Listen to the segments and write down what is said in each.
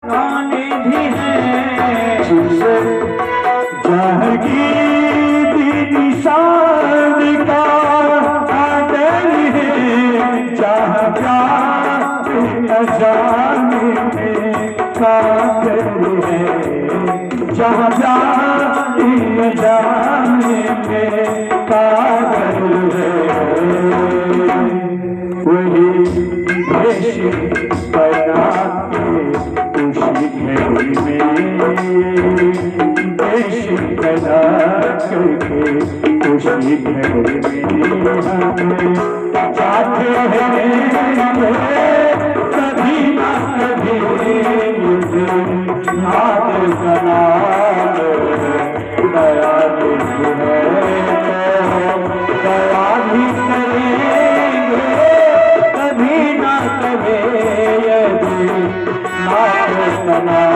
निधि है जहांगीर निशान का आदर है, जहाँ जाने न जाने में कादर है, जहाँ जाने न जाने में कादर है। वही देश बना के उसी घड़ी में देश बना करके उसी घड़ी में हमें चाहते हैं कभी ना कभी याद सलाम दया दया भी करेंगे कभी ना कभी यदि नाथ सलाम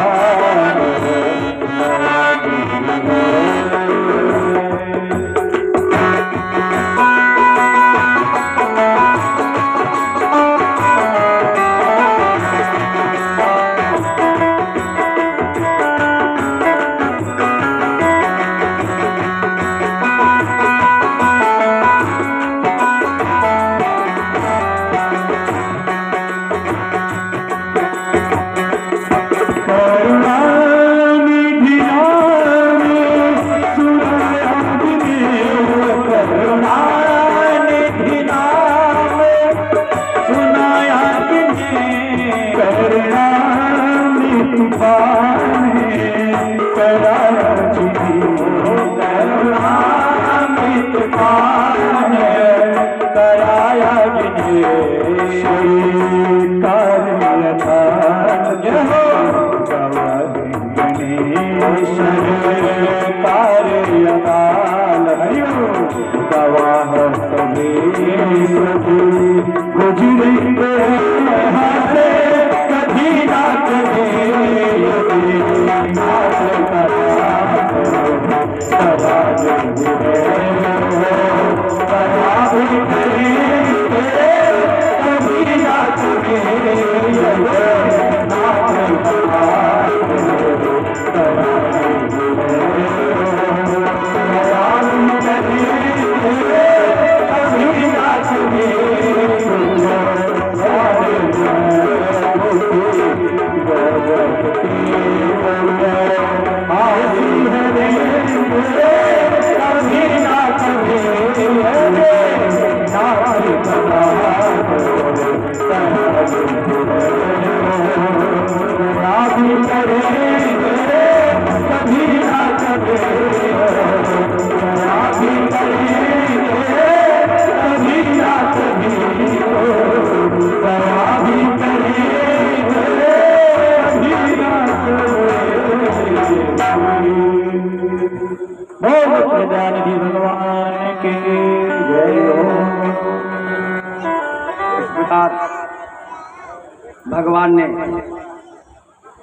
भगवान ने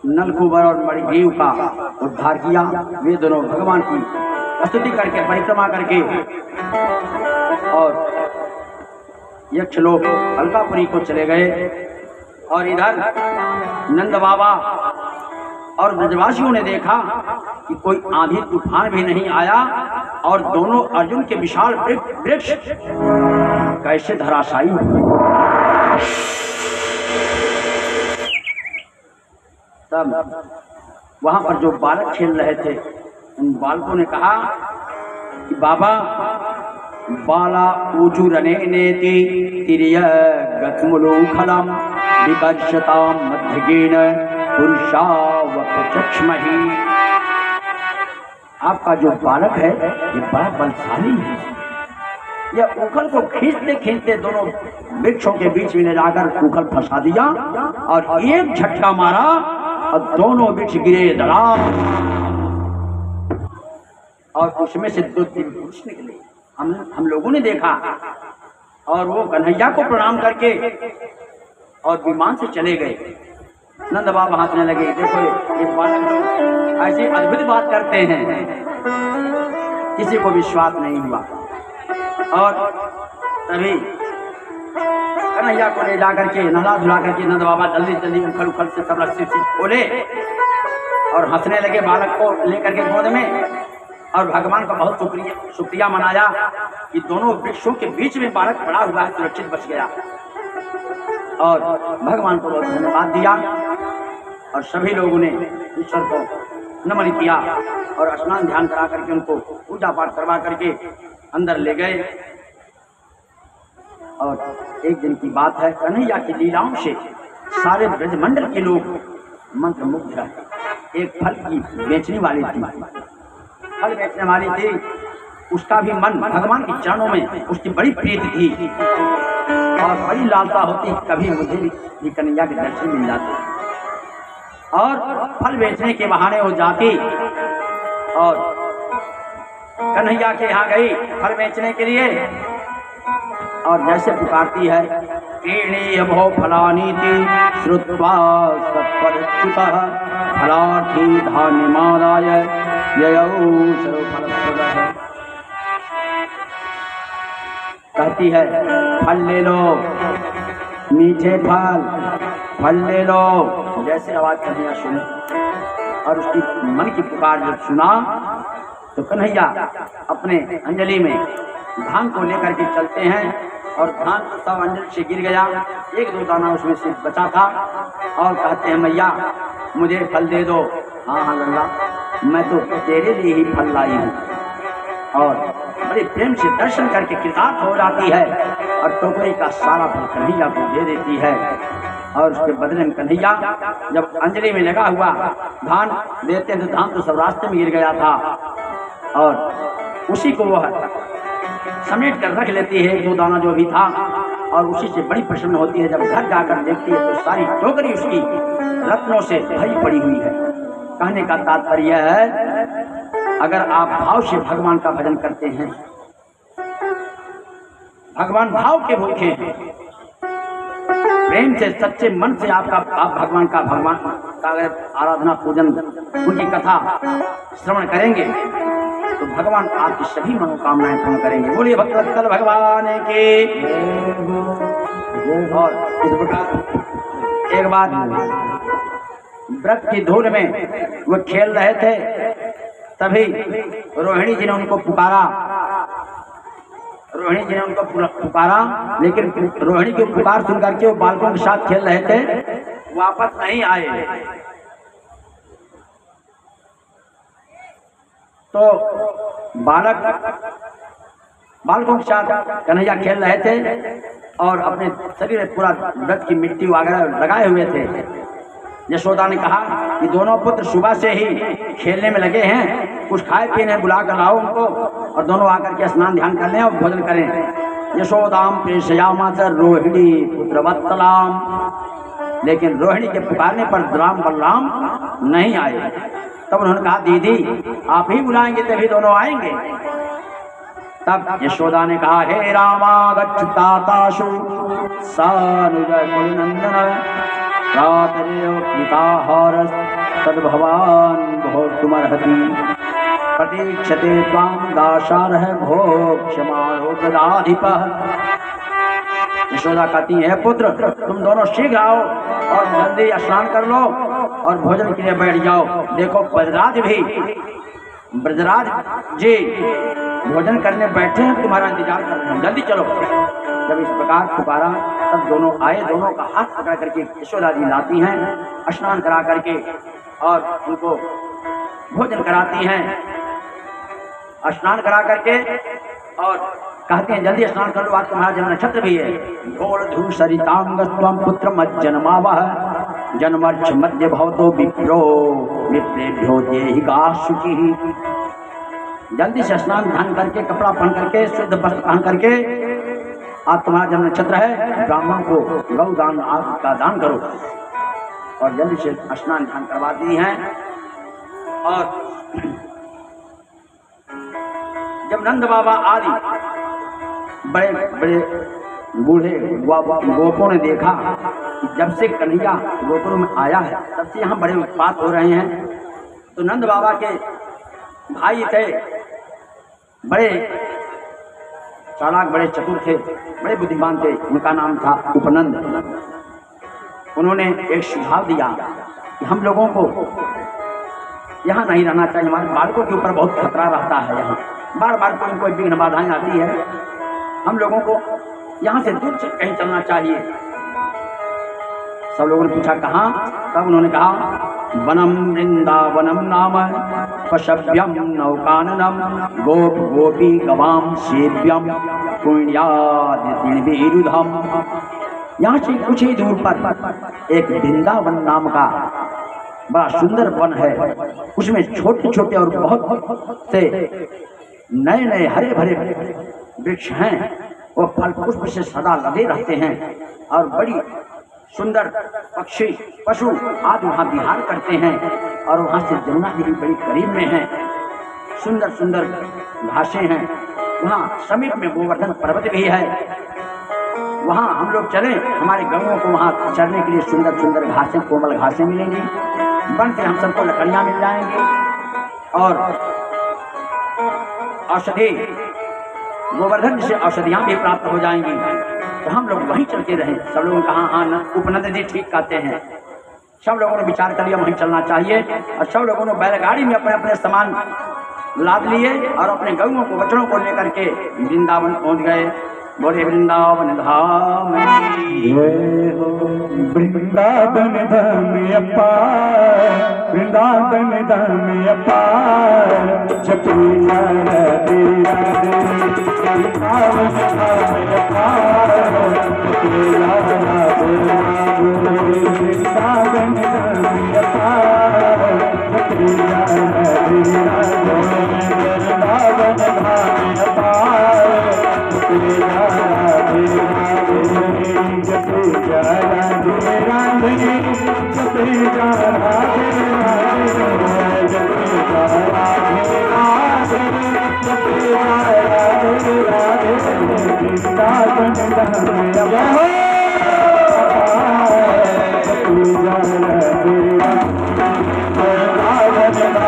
नलकुबर और मणिग्रीव का उद्धार किया। वे दोनों भगवान की स्तुति करके परिक्रमा करके और यक्षलोक अलकापुरी को चले गए। और इधर नंद बाबा और ब्रजवासियों ने देखा कि कोई आंधी तूफान भी नहीं आया और दोनों अर्जुन के विशाल वृक्ष कैसे धराशायी हुए। तब वहां पर जो बालक खेल रहे थे उन बालकों ने कहा कि बाबा बाला ऊजुरने नेति तिर्य गतमुलूखलम विकर्षताम मध्यगेन पुरुषावचक्ष्महि। आपका जो बालक है ये बड़ा बलशाली है। यह उखल को खींचते खींचते दोनों वृक्षों के बीच में ले जाकर उखल फंसा दिया और एक झटका मारा और दोनों वृक्ष गिरे धड़ाम और उसमें से दो तीन पुरुष निकले। हम लोगों ने देखा और वो कन्हैया को प्रणाम करके और विमान से चले गए। नंद बाबा हंसने लगे, देखो ये बालक लोग ऐसी अद्भुत बात करते हैं, किसी को विश्वास नहीं हुआ। और तभी कन्हैया को ले जा करके नहला धुला करके नंद बाबा जल्दी जल्दी उखल उखल से सब रस्सी से खोले और हंसने लगे बालक को लेकर के गोद में, और भगवान का बहुत शुक्रिया मनाया कि दोनों वृक्षों के बीच में बालक पड़ा हुआ है, सुरक्षित बच गया। और भगवान को बहुत धन्यवाद दिया और सभी लोगों ने ईश्वर को नमन किया और स्नान ध्यान करा करके उनको पूजा पाठ करवा करके अंदर ले गए। और एक दिन की बात है, कन्हैया की लीलाओं से सारे ब्रजमंडल के लोग मंत्रमुग्ध रहे। एक फल की बेचने वाली थी, फल बेचने वाली थी, उसका भी मन भगवान के चरणों में उसकी बड़ी प्रीति थी और बड़ी लालसा होती कभी मुझे भी कन्हैया के दर्शन मिल जाते। और फल बेचने के बहाने हो जाती और कन्हैया के यहाँ गई फल बेचने के लिए, और जैसे पुकारती है, क्रीणीय भो फलानीति श्रुत्वा सत्परिच्युतः फलार्थी धान्यमादाय ययौ सर्वफलप्रदः। कहती है, फल ले लो, मीठे फल ले लो। जैसे आवाज कन्हैया सुने और उसकी मन की पुकार जब सुना तो कन्हैया अपने अंजलि में धान को लेकर के चलते हैं और धान तो सब अंजलि से गिर गया, एक दो दाना उसमें से बचा था और कहते हैं, मैया मुझे फल दे दो। हाँ हाँ लल्ला, मैं तो तेरे लिए ही फल लाई हूँ। और बड़े प्रेम से दर्शन करके कृतार्थ हो जाती है और टोकरी का सारा फल कन्हैया को दे देती है। और उसके बदले में कन्हैया जब अंजलि में लगा हुआ धान देते हैं तो धान तो सब रास्ते में गिर गया था और उसी को वह समेट कर रख लेती है, एक दो दाना जो भी था, और उसी से बड़ी प्रसन्न होती है। जब घर जाकर देखती है तो सारी टोकरी उसकी रत्नों से भरी पड़ी हुई है। कहने का तात्पर्य है, अगर आप भाव से भगवान का भजन करते हैं, भगवान भाव के भूखे हैं, प्रेम से सच्चे मन से आप भगवान का अगर आराधना पूजन उनकी कथा श्रवण करेंगे तो भगवान आपकी सभी मनोकामनाएं पूर्ण करेंगे। बोलिए भक्तवत्सल भगवान के। और इस प्रकार एक बार व्रत की धूल में वो खेल रहे थे, तभी रोहिणी जी ने उनको पुकारा, लेकिन रोहिणी की पुकार सुन करके वो बालकों के साथ खेल रहे थे, वापस नहीं आए। तो बालकों के साथ कन्हैया खेल रहे थे और अपने शरीर में पूरा व्रत की मिट्टी वगैरह लगाए हुए थे। यशोदा ने कहा कि दोनों पुत्र सुबह से ही खेलने में लगे हैं, कुछ खाए पीने बुला कर लाओ उनको और दोनों आकर के स्नान ध्यान कर लें और भोजन करें। यशोदाम प्रेषयामास रोहिणी पुत्रवत्सलाम, लेकिन रोहिणी के पुकारने पर राम बलराम नहीं आए। तब उन्होंने कहा, दीदी आप ही बुलाएंगे तभी दोनों आएंगे। तब यशोदा ने कहा, हे रामागच्छताताशु सानुज कुलनंदन रातरेव पिताहारस तद्भवान भोक्तुमर्हति प्रतीक्षते त्वां दाशारः भोक्ष्यमाणो गदाधिपः। यशोदा कहती है, पुत्र तुम दोनों शीघ्र आओ और जल्दी स्नान कर लो और भोजन के लिए बैठ जाओ। देखो ब्रजराज जी भोजन करने बैठे हैं, तुम्हारा इंतजार कर रहे हैं, जल्दी चलो। जब इस प्रकार पुकारा तब दोनों आए, दोनों का हाथ पकड़ करके यशोदा जी लाती हैं, स्नान करा करके और उनको भोजन कराती हैं, स्नान करा करके और कहते हैं जल्दी स्नान कर लो, आज तुम्हारा जन्म नक्षत्र भी है। घोर सरितांग स्वम पुत्र मज्जनमावह जन्मर्क्ष मध्य भवतो विप्रो विप्रेभ्यो देहिका शुचि। जल्दी से स्नान ध्यान करके कपड़ा पहन करके शुद्ध वस्त्र पहन करके, आज तुम्हारा जन्म नक्षत्र है, ब्राह्मण को गौ दान का दान करो। और जल्दी से स्नान ध्यान करवा दी हैं। और जब नंद बाबा आदि बड़े बड़े बूढ़े गोपों ने देखा कि जब से कन्हैया गोकुल में आया है तब से यहाँ बड़े उत्पात हो रहे हैं, तो नंद बाबा के भाई थे बड़े चालाक, बड़े चतुर थे, बड़े बुद्धिमान थे। उनका नाम था उपनंद। उन्होंने एक सुझाव दिया कि हम लोगों को यहाँ नहीं रहना चाहिए, हमारे बालकों के ऊपर बहुत खतरा रहता है। यहाँ बार बार कोई कोई विघ्न बाधाएं आती है, हम लोगों को यहाँ से दूर से कहीं चलना चाहिए। सब लोगों ने पूछा कहाँ? तब उन्होंने कहा वनम वृंदावनम नाम पशव्यम नौकाननम गोप गोपी गवाम सेव्यम पुण्यादिरुधम। यहाँ से कुछ ही दूर पर एक वृंदावन नाम का बड़ा सुंदर वन है। उसमें छोटे छोटे और बहुत से नए नए हरे भरे वृक्ष हैं। वो फल पुष्प से सदा लगे रहते हैं और बड़ी सुंदर पक्षी पशु आदि वहाँ विहार करते हैं। और वहाँ से जमुना जी भी बड़ी करीब में है। सुंदर सुंदर घासें हैं। वहाँ समीप में गोवर्धन पर्वत भी है। वहाँ हम लोग चलें, हमारे गौओं को वहाँ चरने के लिए सुंदर सुंदर घासें, कोमल घासें मिलेंगी। वन से हम सबको लकड़ियाँ मिल जाएंगी और औषधि गोवर्धन से औषधियाँ भी प्राप्त हो जाएंगी। तो हम लोग वहीं चलते रहे। सब लोगों ने कहा हाँ न, उपनंद जी ठीक कहते हैं। सब लोगों ने विचार कर लिया वहीं चलना चाहिए और सब लोगों ने बैलगाड़ी में अपने अपने सामान लाद लिए और अपने गौओं को बछड़ों को लेकर के वृंदावन पहुंच गए। बोले वृंदावन धाम वृंदावन धाम अपार, वृंदावन धाम अपार, जपिया राधे राधे, वृंदावन धाम अपार, जपिया राधे राधे, वृंदावन धाम अपार, जपिया राधे राधे, वृंदावन धाम अपार, जपिया राधे राधे, जपिया राधे राधे, जपिया राधे राधे, जपिया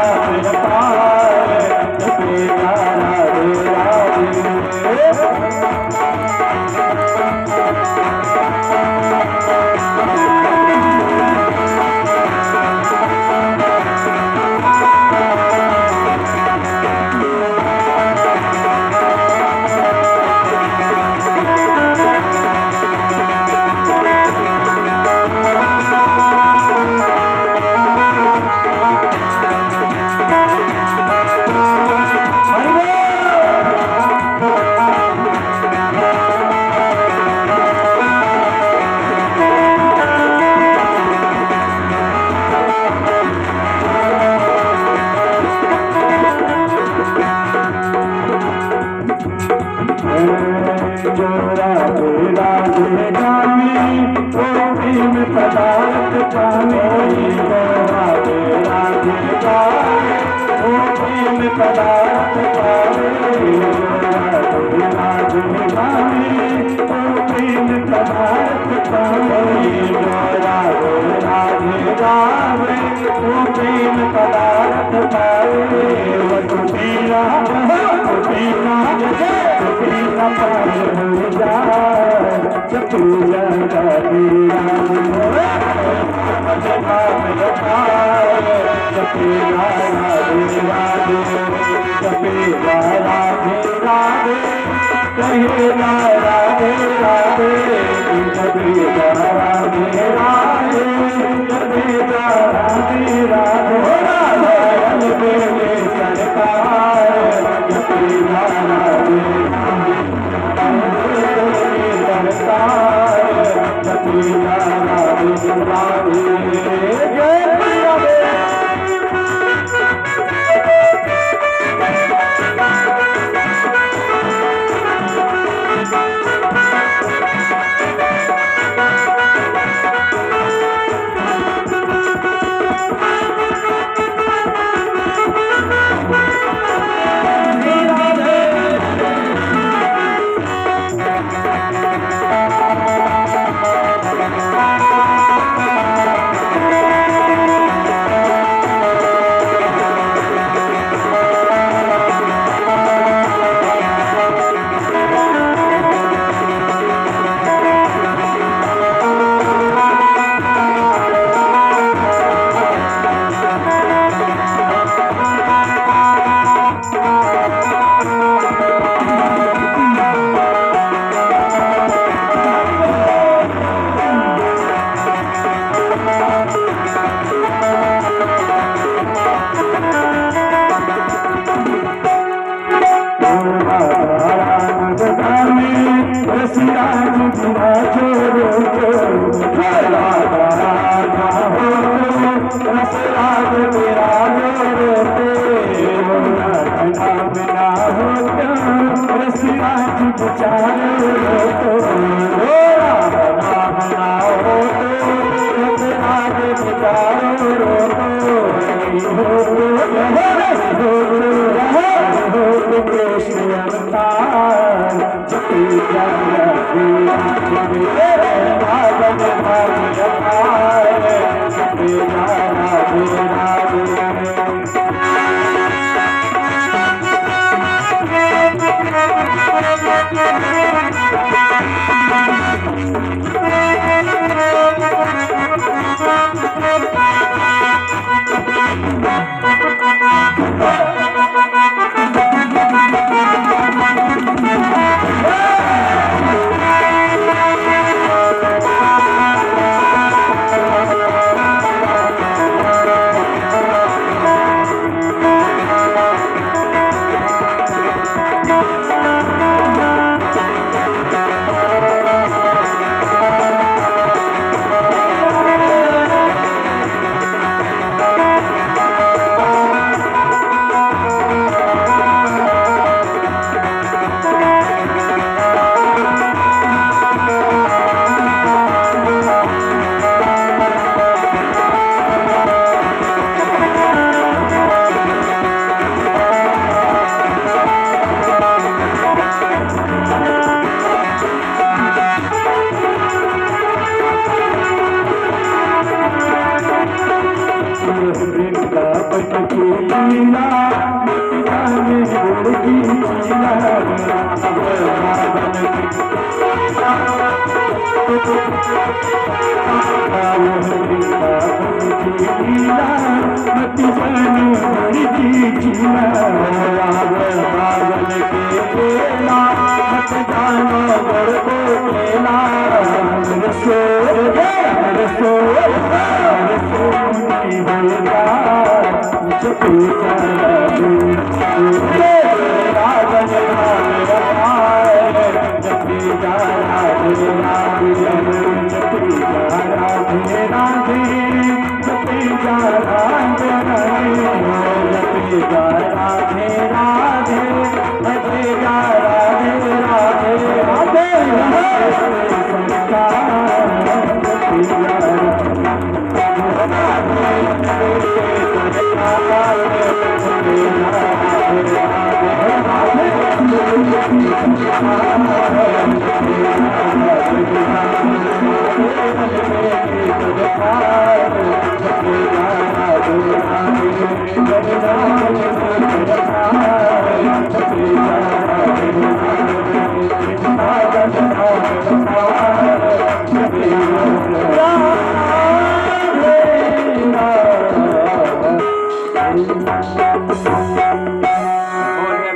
राधे राधे, जपिया राधे राधे, वृंदावन धाम अपार, जपिया राधे राधे, वृंदावन धाम अपार, जपिया राधे राधे। राग तेरा रोते नाम ना हो रसिया जुग चारो तो राग नाम ना हो राग बिचारो कृष्ण अवतार जपी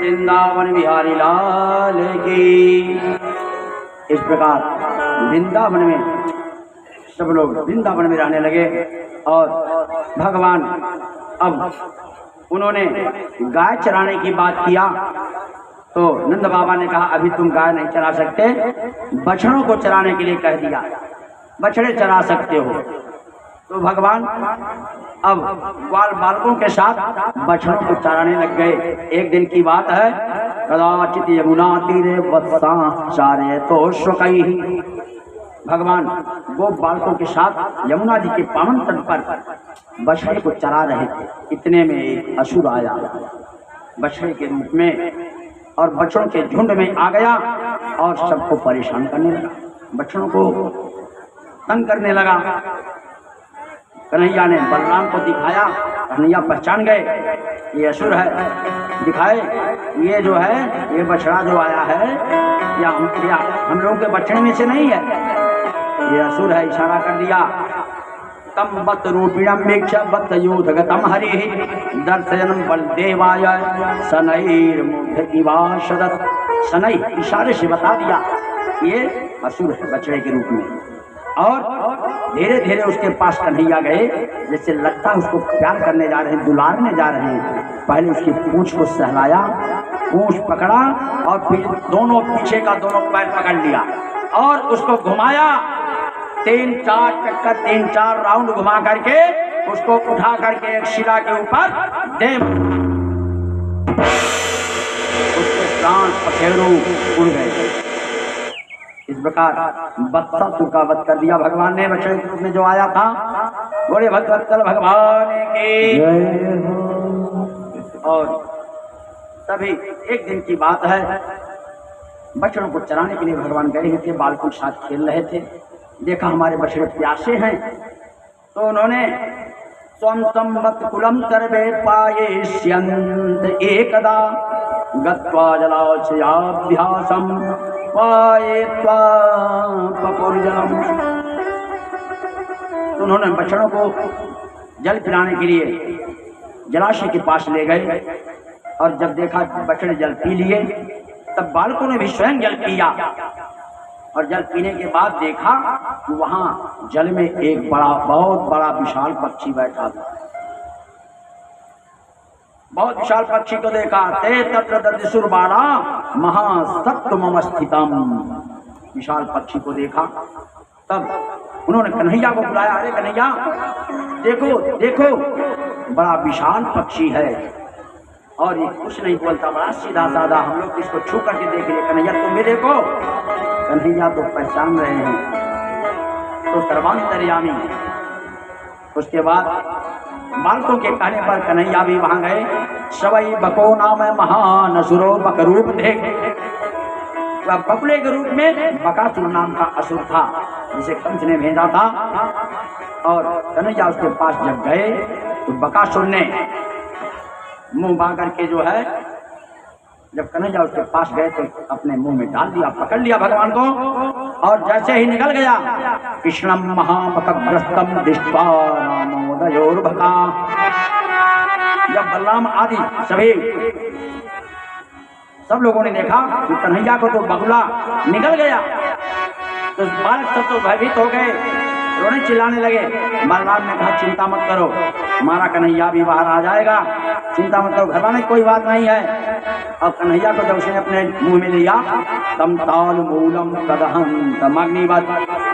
वृंदावन बिहारी लाल की। इस प्रकार वृंदावन में सब लोग वृंदावन में रहने लगे और भगवान अब उन्होंने गाय चराने की बात किया तो नंद बाबा ने कहा अभी तुम गाय नहीं चरा सकते, बछड़ों को चराने के लिए कह दिया, बछड़े चरा सकते हो। तो भगवान अब ग्वाल बालकों के साथ बछड़ों को चराने लग गए। एक दिन की बात है, कदाचित यमुना तीरे वत्सा चारे तो शोकई, भगवान वो बालकों के साथ यमुना जी के पावन तट पर बछड़े को चरा रहे थे। इतने में एक असुर आया बछड़े के रूप में और बछड़ों के झुंड में आ गया और सबको परेशान करने लगा, बछड़ों को तंग करने लगा। कन्हैया ने बलराम को दिखाया, कन्हैया पहचान गए ये असुर है, दिखाए ये जो है ये बछड़ा जो आया है या हम लोगों के बछड़े में से नहीं है, ये असुर है। इशारा कर दिया, तम बत रूपिणम वीक्ष बत योधगतम हरि दर्शनम बलदेवाय शनैर मूर्धतिवाशदत्। शनै इशारे से बता दिया ये असुर है बछड़े के रूप में। और धीरे धीरे उसके पास कन्हैया गए, जैसे लगता है उसको प्यार करने जा रहे हैं, दुलारने जा रहे हैं। पहले उसकी पूंछ को सहलाया, पूंछ पकड़ा और फिर दोनों पीछे का दोनों पैर पकड़ लिया और उसको घुमाया। 3-4 चक्कर 3-4 राउंड घुमा करके उसको उठा करके एक शिला के ऊपर दे, उसके प्राण पखेरु उड़ गए। इस प्रकार बत्सासुर का वध कर दिया भगवान ने। बछड़े के रूप में जो आया था, बोले भगवत्सल भगवान की। और तभी एक दिन की बात है, बछड़ों को चराने के लिए भगवान गए हुए थे, बालकों के साथ खेल रहे थे। देखा हमारे बछड़े प्यासे हैं, तो उन्होंने स्वम संवत कुलम सर्वे पायेष्यन्त एकदा गत्वा जलाशयाभ्यासम पायेत्वा पपुर्जलम। तो उन्होंने बछड़ों को जल पिलाने के लिए जलाशय के पास ले गए, और जब देखा बछड़े जल पी लिए, तब बालकों ने भी स्वयं जल पिया। और जल पीने के बाद देखा कि वहां जल में एक बहुत बड़ा विशाल पक्षी बैठा था। बहुत विशाल पक्षी को देखा। ते तत्र ददिसुरबाला महासत्वम स्थितम। विशाल पक्षी को देखा, तब उन्होंने कन्हैया को बुलाया। अरे कन्हैया, देखो देखो, बड़ा विशाल पक्षी है और ये कुछ नहीं बोलता, बड़ा सीधा साधा। हम लोग इसको छू करके देख रहे। कन्हैया तुम भी देखो। कन्हैया तो पहचान रहे हैं, तो सर्वांतर्यामी। उसके बाद बालकों के कहने पर कन्हैया भी वहां गए। सवई बको नाम महान असुरो बकरूप देख। वह बकुले के रूप में बकासुर नाम का असुर था, जिसे कंस ने भेजा था। और कन्हैया उसके पास जब गए, तो बकासुर ने मुंह बांध करके जो है, जब कन्हैया उसके पास गए तो अपने मुंह में डाल दिया, पकड़ लिया भगवान को। और जैसे ही निकल गया, कृष्णम महाबकग्रस्तम दृष्ट्वा रामोदयोर्भका। जब बलराम आदि सब लोगों ने देखा कि कन्हैया को तो बगुला निकल गया, तो बालक सब तो भयभीत हो गए, रोने चिल्लाने लगे। बलराम ने कहा चिंता मत करो, हमारा कन्हैया भी बाहर आ जाएगा, चिंता मत करो, घबराने की कोई बात नहीं है। और कन्हैया को जब उसने अपने मुंह में लिया, तम ताल मूलम कदहं तमग्निवत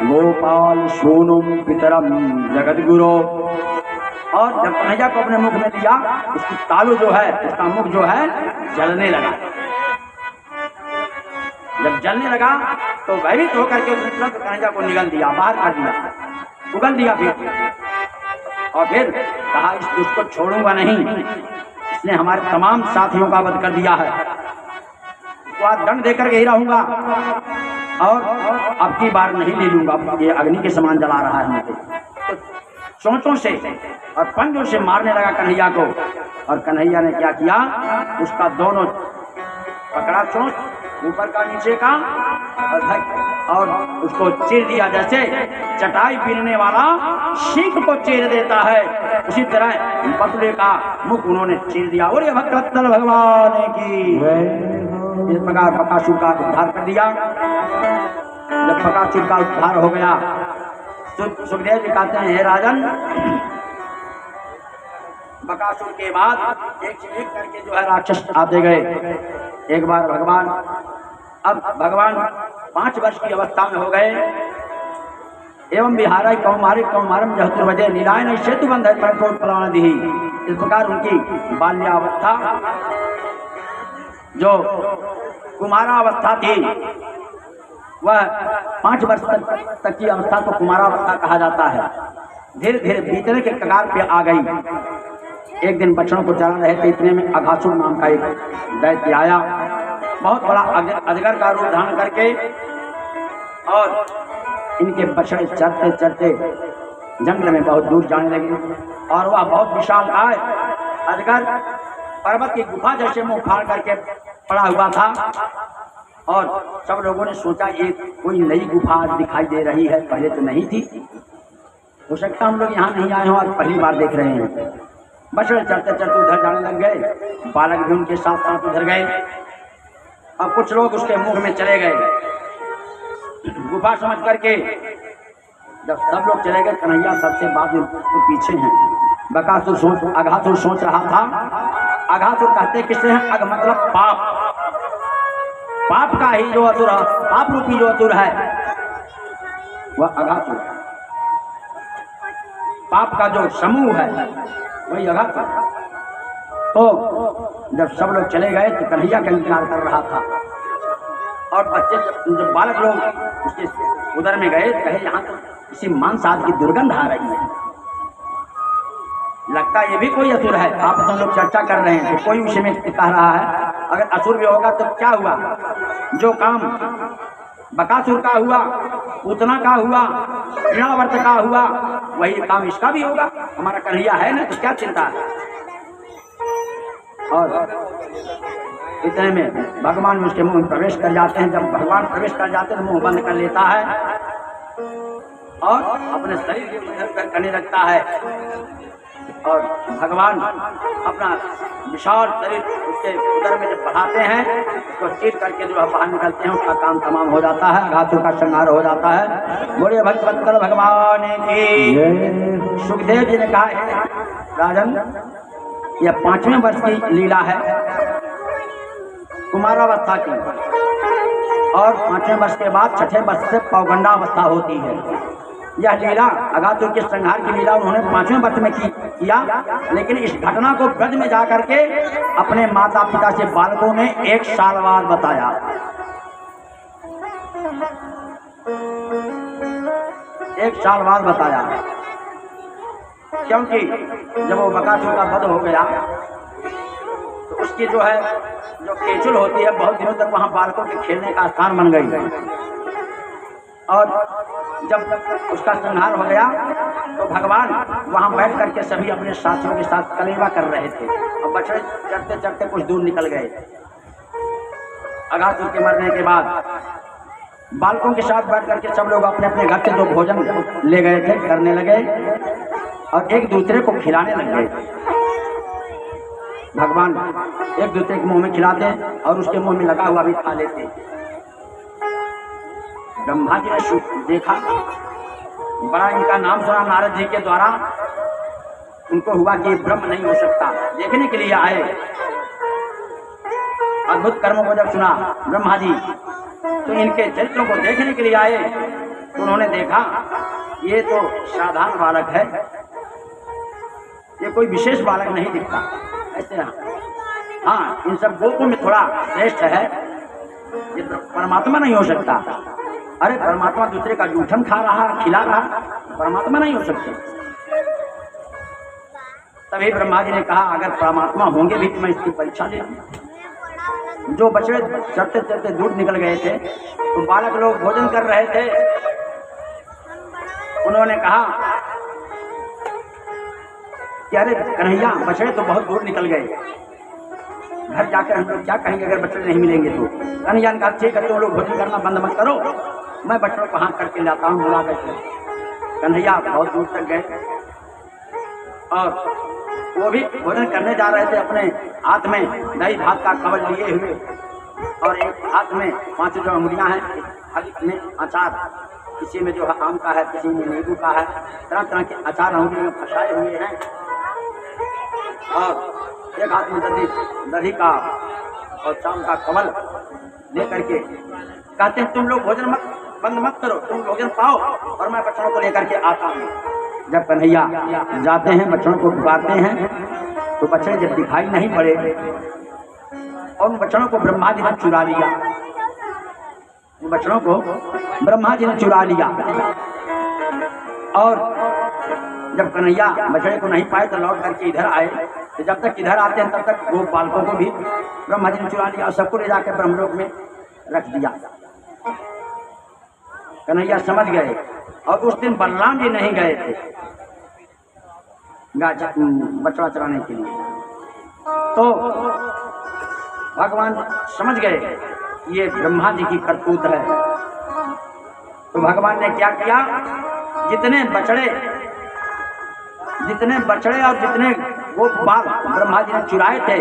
गोपाल सोनुम पितरम जगत गुरु। और जब कन्हैया को अपने मुख में लिया, उसकी तालू जो है, उसका मुख जो है जलने लगा। जब जलने लगा तो भयभीत होकर के तुरंत कन्हैया को निगल दिया, बाहर कर दिया, उगल दिया फिर। और फिर कहा इस दुष्ट को छोड़ूंगा नहीं, इसने हमारे तमाम साथियों का वध कर दिया है, तो आज दंड देकर के ही रहूंगा, और अब की बार नहीं ले लूंगा। ये अग्नि के समान जला रहा है मुझे। तो चोंचों से और पंजों से मारने लगा कन्हैया को। और कन्हैया ने क्या किया, उसका दोनों पकड़ा, चोंच ऊपर का नीचे का, और उसको चीर दिया। जैसे चटाई बीनने वाला सीख को चीर देता है, उसी तरह बकुले का मुख उन्होंने चीर दिया। और ये भगवत्सल भगवान की। इस प्रकार बकासुर का उद्धार कर दिया। जब बकासुर का उद्धार हो गया, सुखदेव जी कहते हैं, हे राजन, बकासुर के बाद एक से एक करके जो है राक्षस आते गए। एक बार अब भगवान 5 वर्ष की अवस्था में हो गए। एवं बिहार कौमारम जहतुर्वजय नीलायन सेतु बंध है परमोत्पलानिधि। इस प्रकार उनकी बाल्यावस्था जो कुमारावस्था थी, वह 5 वर्ष तक की अवस्था को कुमारावस्था कहा जाता है। धीरे धीरे बीतने के कगार पे आ गई। एक दिन बछड़ों को चरा रहे थे, इतने में अघासुर नाम का एक दैत्य आया, बहुत बड़ा अजगर का रूप धारण करके। और इनके बछड़े चरते चरते जंगल में बहुत दूर जाने लगे। और वह बहुत विशाल काय अजगर पर्वत की गुफा जैसे मुंह फाड़ करके पड़ा हुआ था। और सब लोगों ने सोचा ये कोई नई गुफा दिखाई दे रही है, पहले तो नहीं थी, हो सकता हम लोग यहाँ नहीं आए हों, आज पहली बार देख रहे हैं। बछड़े चढ़ते चढ़ते उधर जाने लग गए, बालक भी उनके साथ साथ उधर गए। अब कुछ लोग उसके मुख में चले गए गुफा समझ करके। जब सब लोग चले गए, कन्हैया सबसे बाद में तो पीछे हैं। अघासुर सोच रहा था। अघासुर कहते किससे हैं? अघ मतलब पाप, पाप का ही जो असुर है, पाप रूपी जो असुर है, वह अघासुर है। पाप का जो समूह है वही अघासुर। तो जब सब लोग चले गए तो कन्हैया का इंतजार कर रहा था, और बच्चे जब बालक लोग उसके उधर में गए कहे यहाँ तो किसी मांस आदि की दुर्गंध आ रही है, लगता ये भी कोई असुर है। आप तो लोग चर्चा कर रहे हैं तो कोई विषय में कह रहा है, अगर असुर भी होगा तो क्या हुआ, जो काम बकासुर का हुआ, पूतना का हुआ, तृणावर्त का हुआ, वही काम इसका भी होगा। हमारा कन्हैया है ना, तो क्या चिंता है। और इतने में भगवान उसके मुंह में प्रवेश कर जाते हैं। जब भगवान प्रवेश कर जाते हैं तो मुंह बंद कर लेता है और अपने शरीर करने लगता है, और भगवान अपना विशाल शरीर उसके उदर में जब बढ़ाते हैं, उसको चीर करके जो बाहर निकलते हैं, उसका काम तमाम हो जाता है, अघासुर का संहार हो जाता है। बोलिए भगवंतर भगवान की। सुखदेव जी ने कहा है राजन, यह 5वें वर्ष की लीला है, कुमारावस्था की, और 5वें वर्ष के बाद 6ठे वर्ष से पौगंडावस्था होती है। यह लीला अघासुर के संहार की लीला उन्होंने 5वें वर्ष में किया, लेकिन इस घटना को ब्रज में जाकर के अपने माता पिता से बालकों ने 1 साल बाद बताया। 1 साल बाद बताया, क्योंकि जब वो बकासुर का वध हो गया तो उसकी जो है जो केचुल होती है बहुत दिनों तक वहाँ बालकों के खेलने का स्थान बन गई, और जब उसका संहार हो गया तो भगवान वहाँ बैठ करके सभी अपने साथियों के साथ कलेवा कर रहे थे, और बछड़े चढ़ते चढ़ते कुछ दूर निकल गए। अघासुर के मरने के बाद बालकों के साथ बैठ करके सब लोग अपने अपने घर से जो भोजन ले गए थे करने लगे और एक दूसरे को खिलाने लग गए। भगवान एक दूसरे के मुंह में खिलाते और उसके मुंह में लगा हुआ भी खा लेते। ब्रह्मा जी ने देखा, बड़ा इनका नाम सुना नारद जी के द्वारा, उनको हुआ कि ब्रह्म नहीं हो सकता, देखने के लिए आए। अद्भुत कर्मों को जब सुना ब्रह्मा जी तो इनके चरित्रों को देखने के लिए आए, तो उन्होंने देखा ये तो साधारण बालक है, ये कोई विशेष बालक नहीं दिखता ऐसे। हाँ, इन सब गोपों में थोड़ा श्रेष्ठ है, ये परमात्मा नहीं हो सकता। अरे परमात्मा दूसरे का जूठन खा रहा, खिला रहा, परमात्मा नहीं हो सकते। तभी ब्रह्मा जी ने कहा अगर परमात्मा होंगे भी तो मैं इसकी परीक्षा ले लूं। जो बछड़े चढ़ते चढ़ते दूर निकल गए थे तो बालक लोग भोजन कर रहे थे, उन्होंने कहा कि अरे कन्हैया बछड़े तो बहुत दूर निकल गए, घर जाकर हम लोग क्या कहेंगे अगर बछड़े नहीं मिलेंगे तो। कन्हैया ने कहा ठीक है, तुम लोग भोजन करना बंद मत करो, मैं बछड़ों को हाथ करके लाता हूँ बुला करके। कन्हैया बहुत दूर तक गए और वो भी भोजन करने जा रहे थे, अपने हाथ में दही भात का कवच लिए हुए और एक हाथ में 5 जो अंगुलियां हैं, एक में अचार, किसी में जो है आम का है, किसी में नींबू का है, तरह तरह के अचार अंगुली में फंसाए हुए हैं, और एक हाथ में दही का और चावल का कवल ले करके कहते हैं तुम लोग भोजन बंद मत करो, तुम भोजन पाओ और मैं बच्चों को लेकर के आता हूँ। जब कन्हैया जाते हैं बच्चों को पुकारते हैं तो बच्चे जब दिखाई नहीं पड़े और उन बच्चों को ब्रह्मा जी ने चुरा लिया, उन बच्चों को ब्रह्मा जी ने चुरा लिया। और जब कन्हैया बछड़े को नहीं पाए तो लौट करके इधर आए, तो जब तक इधर आते हैं तब तक वो बालकों को भी ब्रह्मा जी ने चुरा लिया और सबको ले जाकर ब्रह्मलोक में रख दिया। कन्हैया समझ गए और उस दिन बलराम जी नहीं गए थे बछड़ा चराने के लिए, तो भगवान समझ गए ये ब्रह्मा जी की करतूत है। तो भगवान ने क्या किया, जितने बछड़े और जितने वो बाल ब्रह्मा जी ने चुराए थे,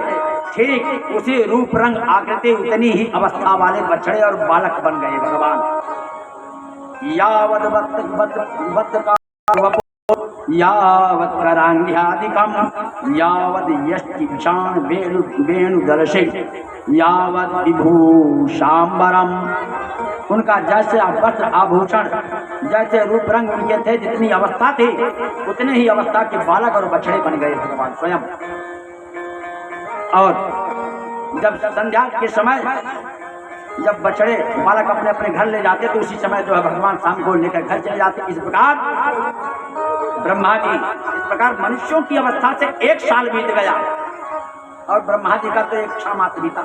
ठीक उसी रूप रंग आकृति उतनी ही अवस्था वाले बछड़े और बालक बन गए भगवान। यावद यावत् करान्यादिकं यावद् यष्टिविषाण वेणुदर्शे यावद् विभूषाम्बरम् उनका जैसे वस्त्र आभूषण, जैसे रूप रंग उनके थे, जितनी अवस्था थी उतने ही अवस्था के बालक और बछड़े बन गए भगवान स्वयं। और जब संध्या के समय जब बछड़े बालक अपने अपने घर ले जाते तो उसी समय जो है भगवान शाम को लेकर घर चले जाते। इस प्रकार ब्रह्मा जी, इस प्रकार मनुष्यों की अवस्था से 1 साल बीत गया और ब्रह्मा जी का तो 1 क्षण मात्र बीता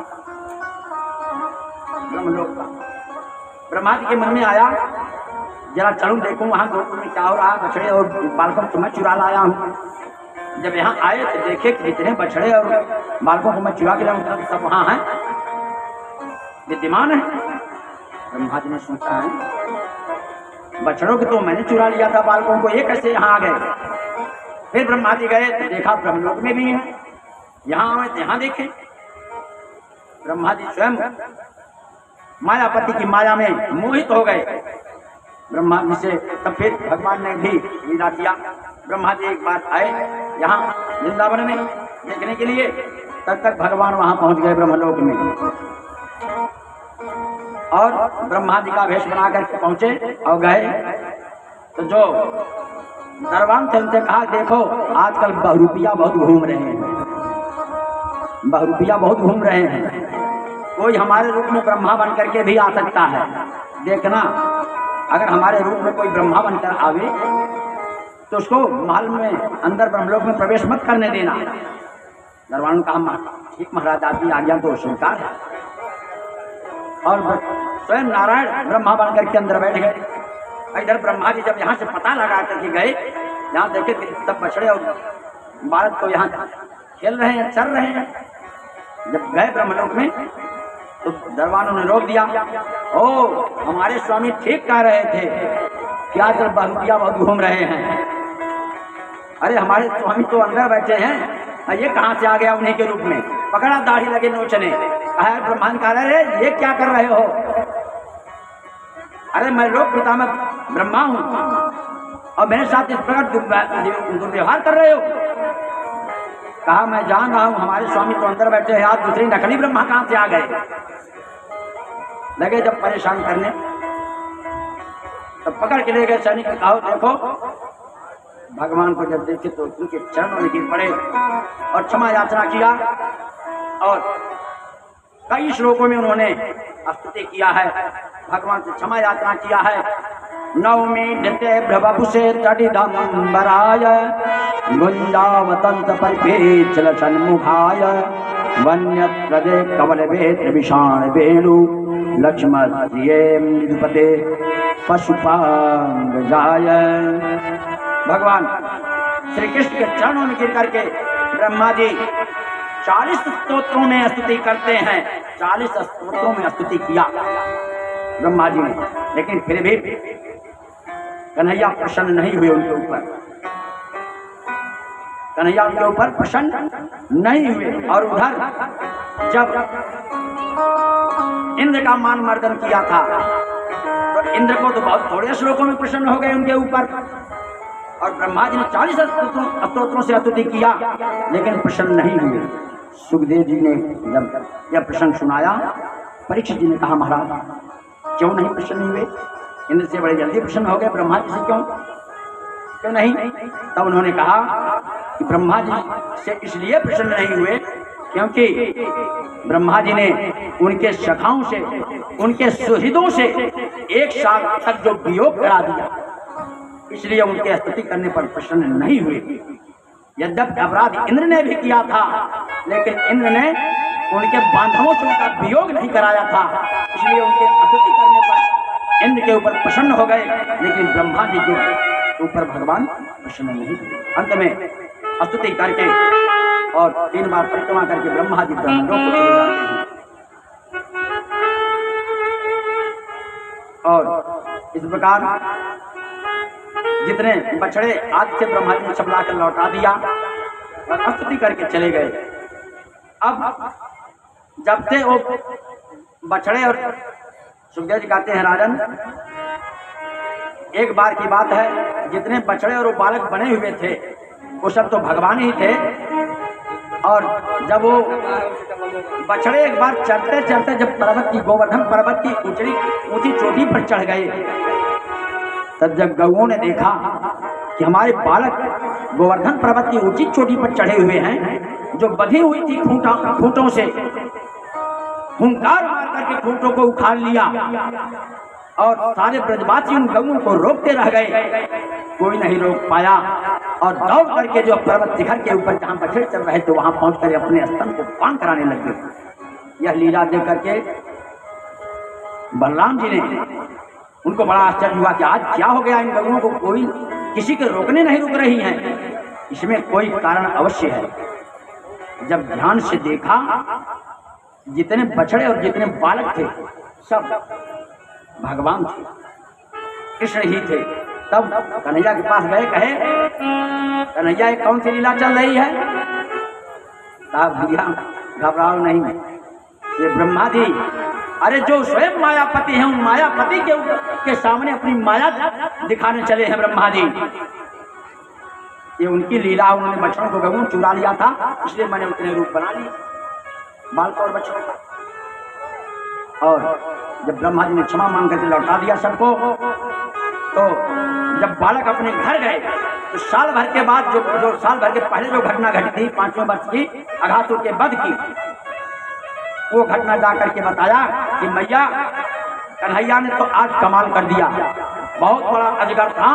ब्रह्मलोक का। ब्रह्मा जी के मन में आया जरा चलूं देखूं वहां गोकुल में क्या हो रहा है, बछड़े और बालकों को मैं चुरा लाया हूँ। जब यहाँ आए तो देखे कि जितने बछड़े और बालकों को मैं चुरा के लाऊं सब वहां हैं, विद्यमान है। ब्रह्मा जी ने सोचा है बछड़ों को तो मैंने चुरा लिया था, बालकों को ये कैसे यहाँ आ गए। फिर ब्रह्मा जी गए तो देखा ब्रह्मलोक में भी है, यहाँ आए तो यहाँ देखे। ब्रह्मा जी स्वयं मायापति की माया में मोहित हो गए ब्रह्मा जी से। तब फिर भगवान ने भी विदा किया। ब्रह्मा जी एक बार आए यहाँ वृंदावन में देखने के लिए, तब तक भगवान वहां पहुंच गए ब्रह्मलोक में। और ब्रह्मा जी का वेश बना करके पहुंचे और गए तो जो दरबान थे उनसे कहा देखो आजकल बहुरूपिया बहुत घूम रहे हैं, बहुरूपिया बहुत घूम रहे हैं, कोई हमारे रूप में ब्रह्मा बन करके भी आ सकता है। देखना अगर हमारे रूप में कोई ब्रह्मा बनकर आवे तो उसको महल में अंदर ब्रह्मलोक में प्रवेश मत करने देना। दरबान ने कहा ठीक महाराज आपकी आज्ञा तो स्वीकार है। और स्वयं नारायण ब्रह्मा बन करके अंदर बैठ गए। इधर ब्रह्मा जी जब यहाँ से पता लगा करके गए, यहाँ देखे सब बछड़े और बालक तो यहाँ खेल रहे हैं, चल रहे हैं। जब गए ब्रह्मलोक में तो दरबानों ने रोक दिया। ओ हमारे स्वामी ठीक कह रहे थे कि आजकल बहुरूपिया बहुत घूम रहे हैं। अरे हमारे स्वामी तो अंदर बैठे हैं, ये कहाँ से आ गया उन्हीं के रूप में। पकड़ा दाढ़ी लगे नोचने, कहा ब्रह्मांड कह रहे ये क्या कर रहे हो। अरे मैं लोक पिता में ब्रह्मा हूँ और मेरे साथ इस प्रकार दुर्व्यवहार कर रहे हो। कहा मैं जान रहा हूँ हमारे स्वामी तो अंदर बैठे हैं, आज दूसरी नकली ब्रह्मा कहाँ से आ गए। लगे जब परेशान करने तब पकड़ के ले गए सैनिक, कहा देखो भगवान को जब देखे तो उनके चरणों में गिर पड़े और क्षमा याचना किया। और कई श्लोकों में उन्होंने स्तुति किया है, भगवान से क्षमा याचना किया है। नवमी नृत्य भ्रवपुषे तटिदम्बराय गुंजावतंत परिपेचल सन्मुखाय वन्यत्रदे कवलवेत्र विषाण वेणु लक्ष्मणप्रिये निधुपते पशुपांगजाय। भगवान श्री कृष्ण के चरणों में गिर करके ब्रह्मा जी 40 स्तोत्रों में स्तुति करते हैं। 40 स्तोत्रों में स्तुति किया ब्रह्मा जी ने, लेकिन फिर भी कन्हैया प्रसन्न नहीं हुए उनके ऊपर। कन्हैया उनके ऊपर प्रसन्न नहीं हुए। और उधर जब इंद्र का मान मर्दन किया था तो इंद्र को तो बहुत थोड़े श्लोकों में प्रसन्न हो गए उनके ऊपर। और ब्रह्मा जी ने 40 स्तोत्रों से स्तुति किया लेकिन प्रसन्न नहीं हुए। सुखदेव जी ने जब यह प्रसंग सुनाया, परीक्षित जी ने कहा महाराज क्यों नहीं प्रसन्न हुए, इंद्र से बड़े जल्दी प्रसन्न हो गए, ब्रह्मा जी से क्यों नहीं। तब उन्होंने कहा कि ब्रह्मा जी से इसलिए प्रसन्न नहीं हुए क्योंकि ब्रह्मा जी ने उनके सखाओं से, उनके सुहृदों से 1 साल तक जो वियोग करा दिया, इसलिए उनके स्तुति करने पर प्रसन्न नहीं हुए। यद्यपि अपराध इंद्र ने भी किया था लेकिन इंद्र ने उनके बांधवों से उनका वियोग नहीं कराया था, इसलिए उनके स्तुति करने पर इंद्र के ऊपर प्रसन्न हो गए, लेकिन ब्रह्मा जी के ऊपर भगवान प्रसन्न नहीं हुए। अंत में स्तुति करके और 3 बार परिक्रमा करके ब्रह्मा जी ब्रह्मलोक को चले जाते हैं। और इस प्रकार जितने बछड़े आज से ब्रह्मा जी ने सब लाकर लौटा दिया और स्तुति करके चले गए। अब जब से वो बछड़े, और सुखदेव जी कहते हैं राजन एक बार की बात है, जितने बछड़े और वो बालक बने हुए थे वो सब तो भगवान ही थे। और जब वो बछड़े एक बार चढ़ते चढ़ते जब पर्वत की गोवर्धन पर्वत की ऊंची चोटी पर चढ़ गए, तब जब गौओं ने देखा कि हमारे बालक गोवर्धन पर्वत की ऊंची चोटी पर चढ़े हुए हैं, जो बंधी हुई थी खूंटों से, हुंकार मार करके खूंटों को उखाड़ लिया और सारे ब्रजवासी उन गौओं को रोकते रह गए। कोई नहीं रोक पाया और दौड़ करके जो पर्वत शिखर के ऊपर जहां बछड़े चल रहे थे वहां पहुंच कर अपने स्तन को पान कराने लगे। यह लीला देख करके बलराम जी ने उनको बड़ा आश्चर्य हुआ कि आज क्या हो गया इन गौओं को, कोई किसी के रोकने नहीं रुक रही हैं, इसमें कोई कारण अवश्य है। जब ध्यान से देखा जितने बछड़े और जितने बालक थे सब भगवान थे, कृष्ण ही थे। तब कन्हैया के पास गए, कहे कन्हैया ये कौन सी लीला चल रही है? साहब भैया घबराओ नहीं, ये ब्रह्मा जी, अरे जो स्वयं मायापति हैं उन मायापति के सामने अपनी माया दिखाने चले हैं ब्रह्मा जी। ये उनकी लीला, उन्होंने बच्चों को गऊ चुरा लिया था, इसलिए मैंने उतने रूप बना लिए बालक और बच्चों का। और जब ब्रह्मा जी ने क्षमा मांग करके लौटा दिया सबको, तो जब बालक अपने घर गए तो साल भर के बाद जो साल भर के पहले जो घटना घटी थी 5वें वर्ष की अघासुर के वध की, वो घटना जा करके बताया कि मैया कन्हैया ने तो आज कमाल कर दिया, बहुत बड़ा अजगर था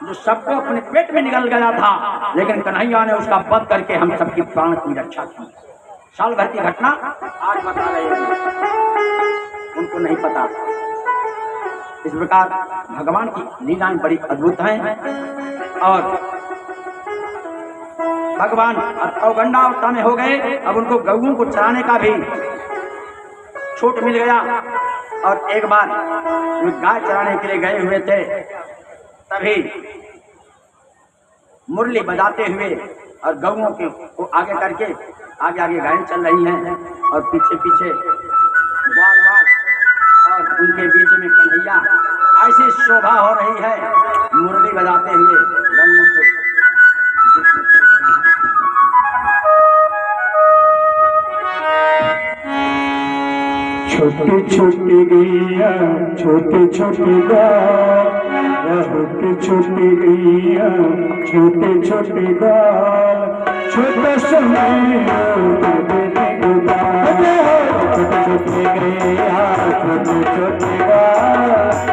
जो सबको अपने पेट में निकल गया था, लेकिन कन्हैया ने उसका वध करके हम सबकी प्राण की रक्षा की। साल भर की घटना आज बता रहे हैं, उनको नहीं पता। इस प्रकार भगवान की लीलाएं बड़ी अद्भुत हैं। और भगवान औगंडा अवस्था में हो गए, अब उनको गौओं को चराने का भी छूट मिल गया। और एक बार गाय चराने के लिए गए हुए थे, तभी मुरली बजाते हुए और गौओं को आगे करके आगे आगे गायें चल रही हैं और पीछे पीछे ग्वाल वाल, और उनके बीच में कन्हैया, ऐसी शोभा हो रही है मुरली बजाते हुए गौओं को। छोटे छोटे गैया छोटे छोटे गाय, छोटे छोटे गैया छोटे छोटे गाय, छोटा समय छोटे छोटे गैया छोटे छोटे गाय,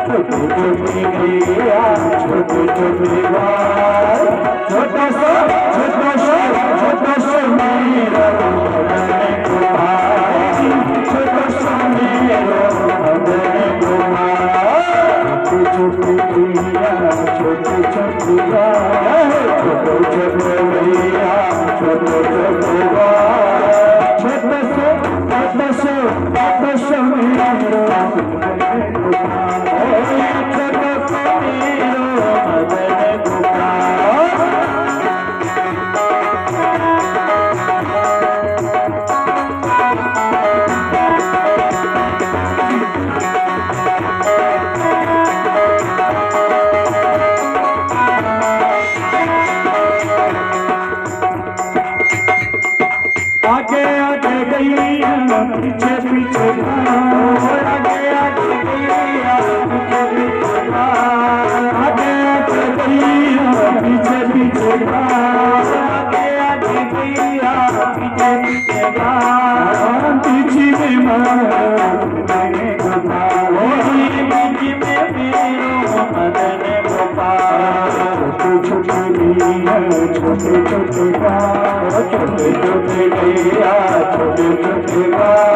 छोटे छोटे गैया छोटे छोटे गाय, छोटा सा छोटा सा मेरा छोटे गैया छोटे छोटे गाय, छोटे छोटे गैया छोटे छोटे गाय, छोटा सा मेरा आगे आगे गैया पीछे पीछे आगे आगे गैया पीछे पीछे आगे आगे गैया पीछे पीछे आगे आगे गैया पीछे पीछे पीछे में मदन गोपाल, पीछे में मेरो मदन गोपाल, छोटे गैया छोटे छोटे गाय, छोटे छोटे गैया छोटे छोटे गाय।